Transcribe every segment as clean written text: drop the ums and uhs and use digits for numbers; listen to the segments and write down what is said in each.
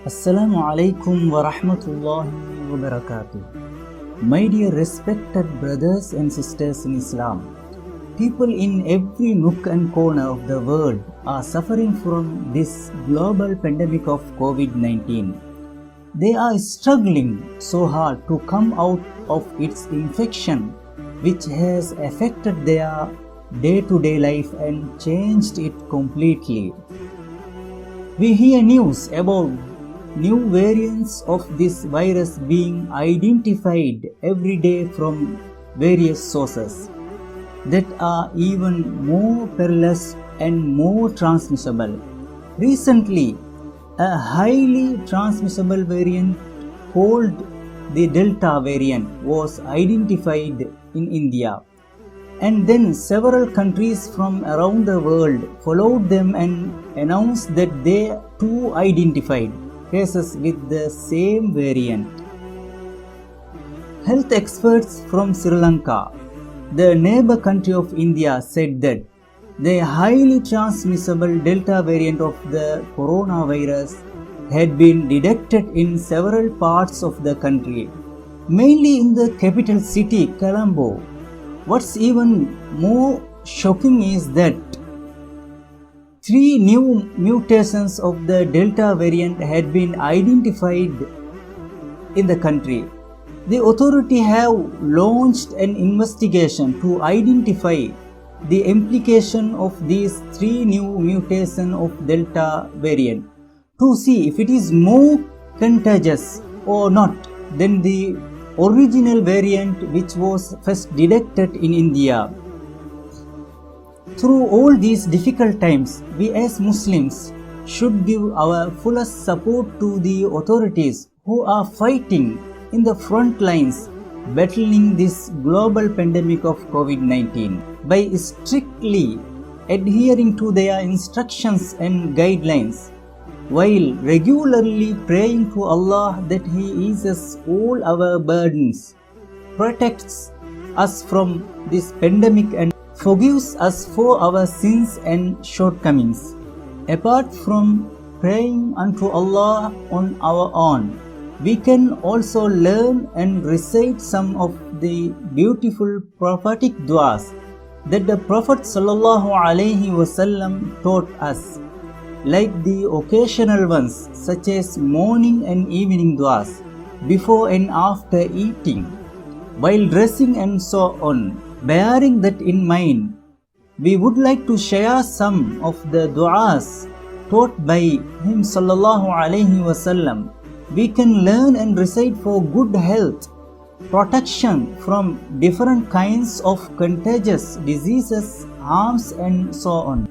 Assalamu alaikum wa rahmatullahi wa barakatuh. My dear respected brothers and sisters in Islam, people in every nook and corner of the world are suffering from this global pandemic of COVID-19. They are struggling so hard to come out of its infection, which has affected their day-to-day life and changed it completely. We hear news about new variants of this virus being identified every day from various sources that are even more perilous and more transmissible. Recently, a highly transmissible variant called the Delta variant was identified in India, and then several countries from around the world followed them and announced that they too identified cases with the same variant. Health experts from Sri Lanka, the neighbor country of India, said that the highly transmissible Delta variant of the coronavirus had been detected in several parts of the country, mainly in the capital city, Colombo. What's even more shocking is that 3 new mutations of the Delta variant had been identified in the country. The authorities have launched an investigation to identify the implication of these 3 new mutations of Delta variant to see if it is more contagious or not than the original variant which was first detected in India. Through all these difficult times, we as Muslims should give our fullest support to the authorities who are fighting in the front lines battling this global pandemic of COVID-19 by strictly adhering to their instructions and guidelines, while regularly praying to Allah that He eases all our burdens, protects us from this pandemic and forgives us for our sins and shortcomings. Apart from praying unto Allah on our own, we can also learn and recite some of the beautiful prophetic du'as that the Prophet ﷺ taught us, like the occasional ones such as morning and evening du'as, before and after eating, while dressing and so on. Bearing that in mind, we would like to share some of the du'as taught by him sallallahu alaihi wasallam. We can learn and recite for good health, protection from different kinds of contagious diseases, harms and so on.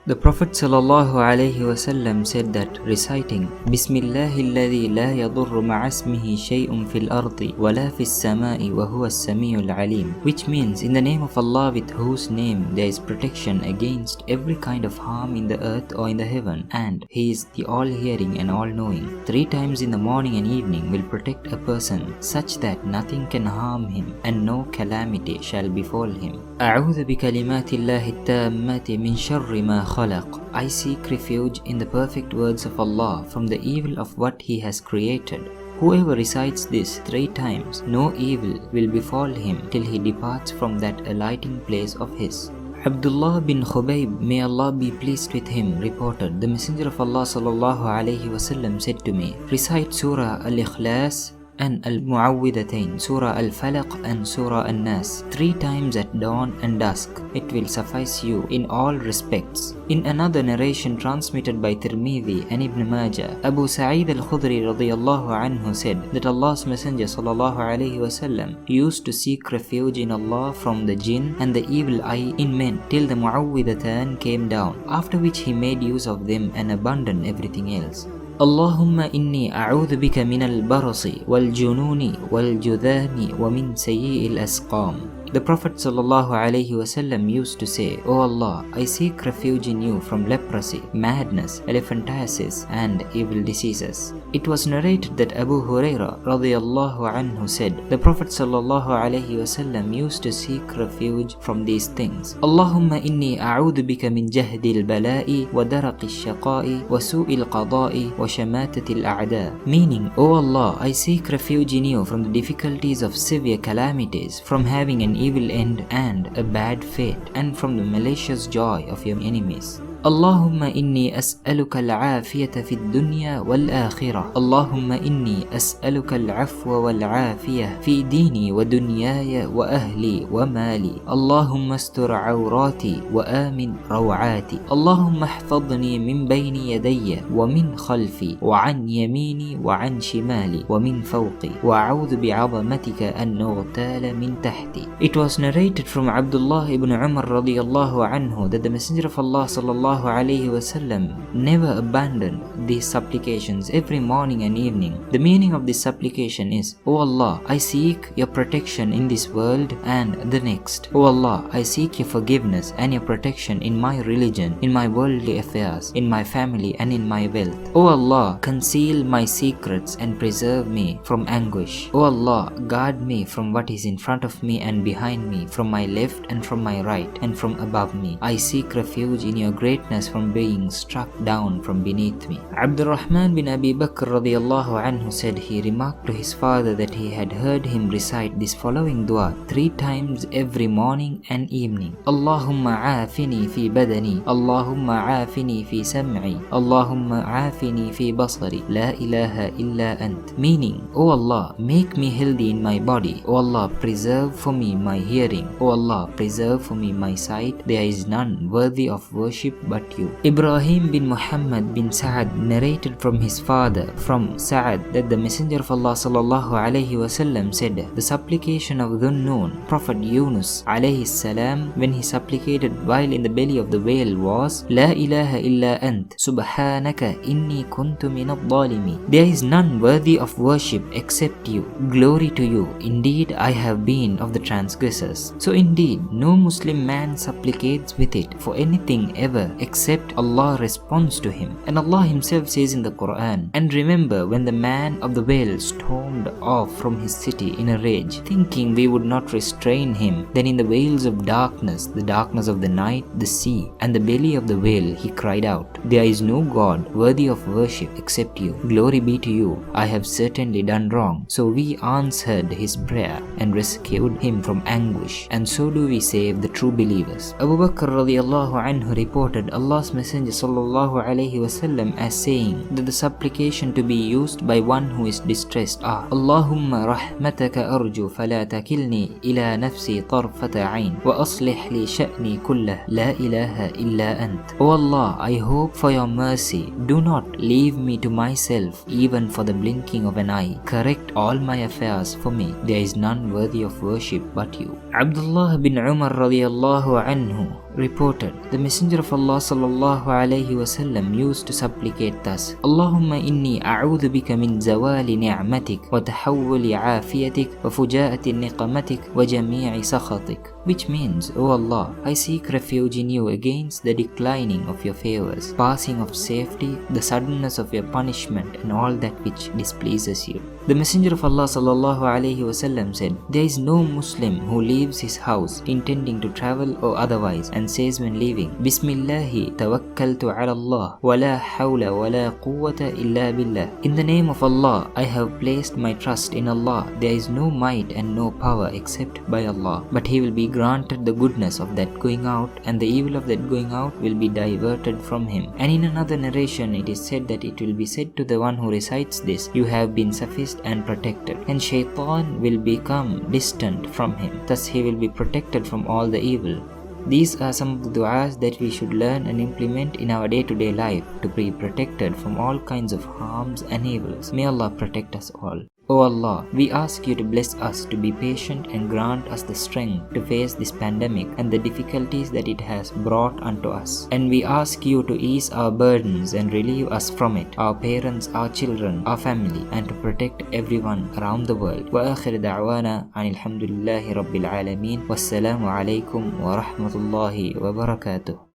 The Prophet ﷺ said that reciting Bismillahilladhi la yadurru ma'asmihi shay'un fil ardi wa la fis sama'i wa huwa as-sami'ul alim, which means in the name of Allah with whose name there is protection against every kind of harm in the earth or in the heaven, and He is the all-hearing and all-knowing. 3 times in the morning and evening will protect a person such that nothing can harm him and no calamity shall befall him. A'udhu bi kalimatillahi at-tammati min sharri ma khalaq. I seek refuge in the perfect words of Allah from the evil of what He has created. Whoever recites this 3 times, no evil will befall him till he departs from that alighting place of his. Abdullah bin Khubayb, may Allah be pleased with him, reported, the Messenger of Allah sallallahu alaihi wasallam said to me, recite Surah Al-Ikhlas and Al-Mu'awwidhatayn, Surah Al-Falaq and Surah An-Nas 3 times at dawn and dusk. It will suffice you in all respects. In another narration transmitted by Tirmidhi and Ibn Majah, Abu Sa'id al-Khudri radiyallahu anhu said that Allah's Messenger sallallahu alaihi wasallam used to seek refuge in Allah from the jinn and the evil eye in men till the Mu'awwidhatan came down, after which he made use of them and abandoned everything else. Allahumma inni a'udhu bika min al-barasi wal-jununi wal-judhani wa min sayyi'il asqam. The Prophet ﷺ used to say, O Allah, I seek refuge in you from leprosy, madness, elephantiasis, and evil diseases. It was narrated that Abu Huraira radiyallahu anhu said, the Prophet ﷺ used to seek refuge from these things. Allahumma inni a'udhu bika min jahdi al-bala'i wa daraqi al-shaqa'i wa su'i al-qada'i wa shamatati al-a'da. Meaning, O Allah, I seek refuge in you from the difficulties of severe calamities, from having an evil end and a bad fate, and from the malicious joy of your enemies. اللهم إني أسألك العافية في الدنيا والآخرة. اللهم إني أسألك العفو والعافية في ديني ودنياي وأهلي ومالي. اللهم استر عوراتي وآمن روعاتي. اللهم احفظني من بين يدي ومن خلفي وعن يميني وعن شمالي ومن فوقي وأعوذ بعظمتك أن أغتال من تحتي. It was narrated from Abdullah ibn Umar radiyallahu anhu that the Messenger of Allah sallallahu alayhi wasallam never abandoned these supplications every morning and evening. The meaning of this supplication is, O Allah, I seek your protection in this world and the next. O Allah, I seek your forgiveness and your protection in my religion, in my worldly affairs, in my family and in my wealth. O Allah, conceal my secrets and preserve me from anguish. O Allah, guard me from what is in front of me and behind me, from my left and from my right and from above me. I seek refuge in your greatness from being struck down from beneath me. Abdurrahman bin Abi Bakr radiyallahu anhu said he remarked to his father that he had heard him recite this following dua 3 times every morning and evening. Allahumma aafini fi badani, Allahumma aafini fi sam'i, Allahumma aafini fi basari, la ilaha illa ant. Meaning, O Allah, make me healthy in my body. O Allah, preserve for me my hearing. O Allah, preserve for me my sight. There is none worthy of worship but you. Ibrahim bin Muhammad bin Sa'ad narrated from his father, from Sa'ad, that the Messenger of Allah sallallahu alayhi wasallam said, the supplication of Dhunnun, Prophet Yunus alayhi salam, when he supplicated while in the belly of the whale was, La ilaha illa ant, subhanaka inni kuntu minad dhalimi. There is none worthy of worship except you. Glory to you. Indeed, I have been of the transgressors. So indeed, no Muslim man supplicates with it for anything ever except Allah responds to him. And Allah himself says in the Quran, and remember when the man of the whale stormed off from his city in a rage, thinking we would not restrain him, then in the veils of darkness, the darkness of the night, the sea, and the belly of the whale, he cried out, there is no God worthy of worship except you. Glory be to you. I have certainly done wrong. So we answered his prayer and rescued him from anguish, and so do we save the true believers. Abu Bakr radiyallahu anhu reported Allah's Messenger sallallahu alayhi wasallam as saying that the supplication to be used by one who is distressed are Allahumma rahmataka arju fala takilni ila nafsi tarfata ayn wa aslih li sha'ni kullah la ilaha illa ant. O Allah, I hope for your mercy. Do not leave me to myself even for the blinking of an eye. Correct all my affairs for me. There is none worthy of worship but you. Abdullah bin Umar radiyallahu anhu reported, the Messenger of Allah sallallahu alayhi wasallam used to supplicate thus, Allahumma inni a'udhu bika min zawali ni'matik wa tahawwuli afiyatik wa fujaati niqamatik wa jami'i sakhatik. Which means, O Allah, I seek refuge in you against the declining of your favors, passing of safety, the suddenness of your punishment, and all that which displeases you. The Messenger of Allah sallallahu alayhi wasallam said, there is no Muslim who leaves his house intending to travel or otherwise and says when leaving, Bismillahi tawakkaltu ala Allah wa la hawla wa la quwwata illa billah. In the name of Allah, I have placed my trust in Allah. There is no might and no power except by Allah. But He will be granted the goodness of that going out, and the evil of that going out will be diverted from him. And in another narration it is said that it will be said to the one who recites this, you have been sufficed and protected, and shaitan will become distant from him. Thus he will be protected from all the evil. These are some of the du'as that we should learn and implement in our day-to-day life to be protected from all kinds of harms and evils. May Allah protect us all. O Allah, we ask you to bless us to be patient and grant us the strength to face this pandemic and the difficulties that it has brought unto us. And we ask you to ease our burdens and relieve us from it, our parents, our children, our family, and to protect everyone around the world. وآخر دعوانا عن الحمد لله رب العالمين والسلام عليكم ورحمة الله وبركاته.